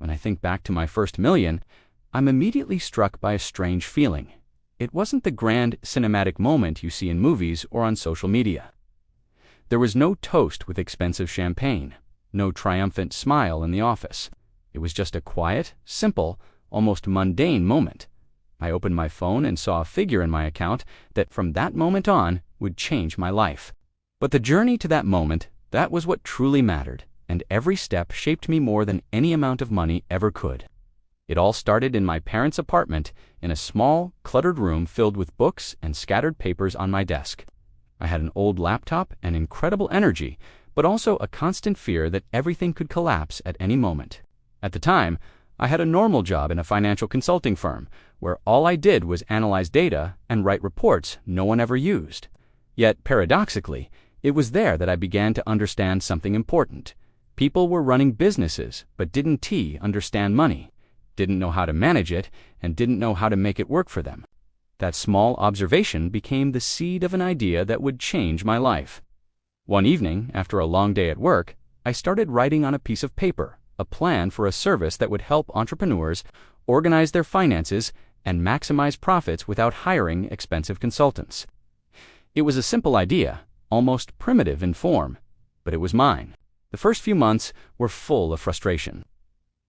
When I think back to my first million, I'm immediately struck by a strange feeling. It wasn't the grand cinematic moment you see in movies or on social media. There was no toast with expensive champagne, no triumphant smile in the office. It was just a quiet, simple, almost mundane moment. I opened my phone and saw a figure in my account that from that moment on would change my life. But the journey to that moment, that was what truly mattered, and every step shaped me more than any amount of money ever could. It all started in my parents' apartment in a small, cluttered room filled with books and scattered papers on my desk. I had an old laptop and incredible energy, but also a constant fear that everything could collapse at any moment. At the time, I had a normal job in a financial consulting firm, where all I did was analyze data and write reports no one ever used. Yet, paradoxically, it was there that I began to understand something important. People were running businesses, but didn't understand money, didn't know how to manage it, and didn't know how to make it work for them. That small observation became the seed of an idea that would change my life. One evening, after a long day at work, I started writing on a piece of paper a plan for a service that would help entrepreneurs organize their finances and maximize profits without hiring expensive consultants. It was a simple idea, almost primitive in form, but it was mine. The first few months were full of frustration.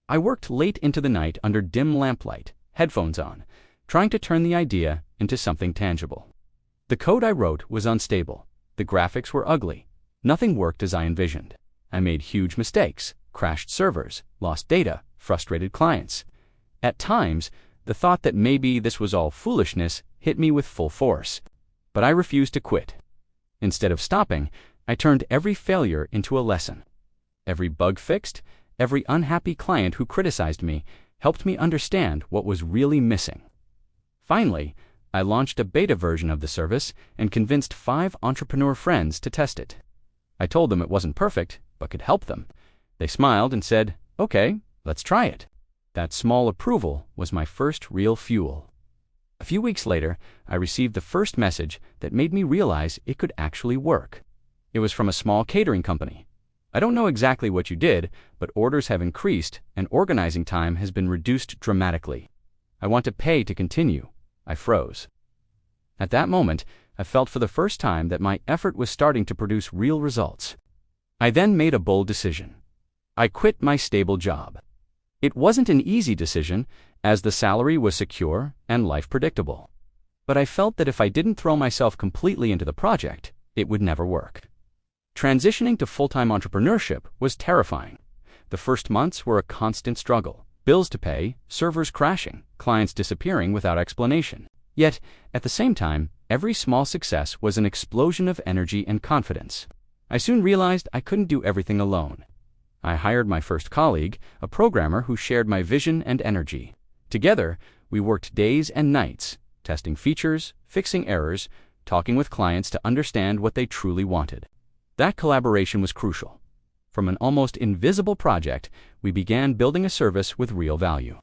I worked late into the night under dim lamplight, headphones on, trying to turn the idea into something tangible. The code I wrote was unstable. The graphics were ugly. Nothing worked as I envisioned. I made huge mistakes, crashed servers, lost data, frustrated clients. At times, the thought that maybe this was all foolishness hit me with full force. But I refused to quit. Instead of stopping, I turned every failure into a lesson. Every bug fixed, every unhappy client who criticized me helped me understand what was really missing. Finally, I launched a beta version of the service and convinced 5 entrepreneur friends to test it. I told them it wasn't perfect, but could help them. They smiled and said, "Okay, let's try it." That small approval was my first real fuel. A few weeks later, I received the first message that made me realize it could actually work. It was from a small catering company. "I don't know exactly what you did, but orders have increased and organizing time has been reduced dramatically. I want to pay to continue." I froze. At that moment, I felt for the first time that my effort was starting to produce real results. I then made a bold decision. I quit my stable job. It wasn't an easy decision, as the salary was secure and life predictable. But I felt that if I didn't throw myself completely into the project, it would never work. Transitioning to full-time entrepreneurship was terrifying. The first months were a constant struggle. Bills to pay, servers crashing, clients disappearing without explanation. Yet, at the same time, every small success was an explosion of energy and confidence. I soon realized I couldn't do everything alone. I hired my first colleague, a programmer who shared my vision and energy. Together, we worked days and nights, testing features, fixing errors, talking with clients to understand what they truly wanted. That collaboration was crucial. From an almost invisible project, we began building a service with real value.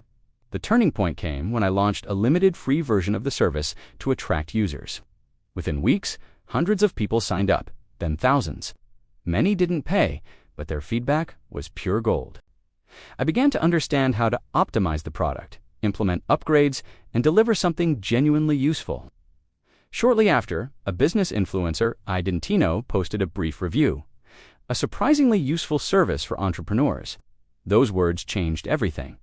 The turning point came when I launched a limited free version of the service to attract users. Within weeks, hundreds of people signed up, then thousands. Many didn't pay, but their feedback was pure gold. I began to understand how to optimize the product, implement upgrades, and deliver something genuinely useful. Shortly after, a business influencer, Identino, posted a brief review. A surprisingly useful service for entrepreneurs. Those words changed everything.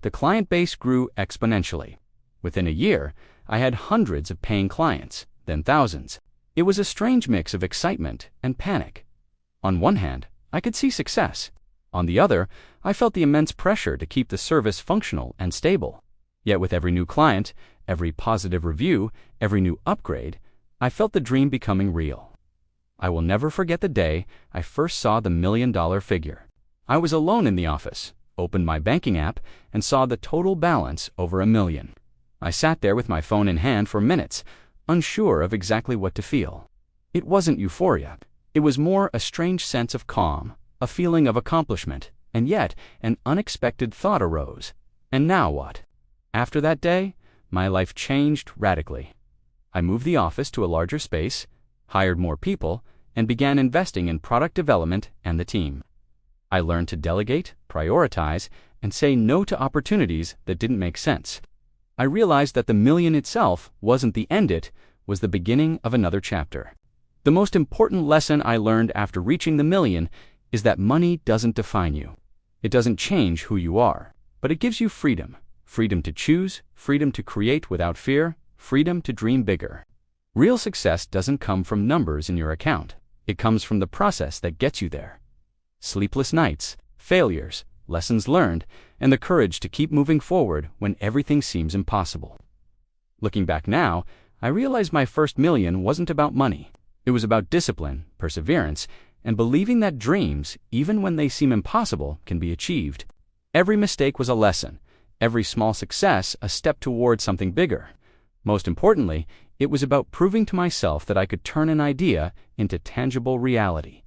The client base grew exponentially. Within a year, I had hundreds of paying clients, then thousands. It was a strange mix of excitement and panic. On one hand, I could see success. On the other, I felt the immense pressure to keep the service functional and stable. Yet with every new client, every positive review, every new upgrade, I felt the dream becoming real. I will never forget the day I first saw the $1 million figure. I was alone in the office, opened my banking app, and saw the total balance over $1 million. I sat there with my phone in hand for minutes, unsure of exactly what to feel. It wasn't euphoria. It was more a strange sense of calm, a feeling of accomplishment, and yet an unexpected thought arose. And now what? After that day, my life changed radically. I moved the office to a larger space, hired more people, and began investing in product development and the team. I learned to delegate, prioritize, and say no to opportunities that didn't make sense. I realized that the million itself wasn't the end, it was the beginning of another chapter. The most important lesson I learned after reaching the million is that money doesn't define you. It doesn't change who you are, but it gives you freedom. Freedom to choose, freedom to create without fear, freedom to dream bigger. Real success doesn't come from numbers in your account. It comes from the process that gets you there. Sleepless nights, failures, lessons learned, and the courage to keep moving forward when everything seems impossible. Looking back now, I realize my first million wasn't about money. It was about discipline, perseverance, and believing that dreams, even when they seem impossible, can be achieved. Every mistake was a lesson, every small success a step toward something bigger. Most importantly, it was about proving to myself that I could turn an idea into tangible reality.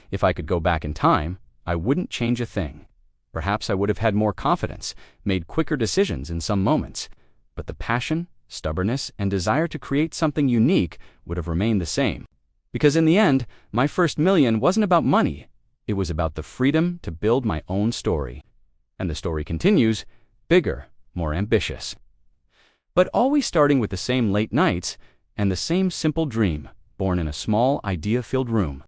If I could go back in time, I wouldn't change a thing. Perhaps I would have had more confidence, made quicker decisions in some moments, but the passion, stubbornness, and desire to create something unique would have remained the same. Because in the end, my first million wasn't about money. It was about the freedom to build my own story. And the story continues, bigger, more ambitious. But always starting with the same late nights and the same simple dream, born in a small, idea-filled room.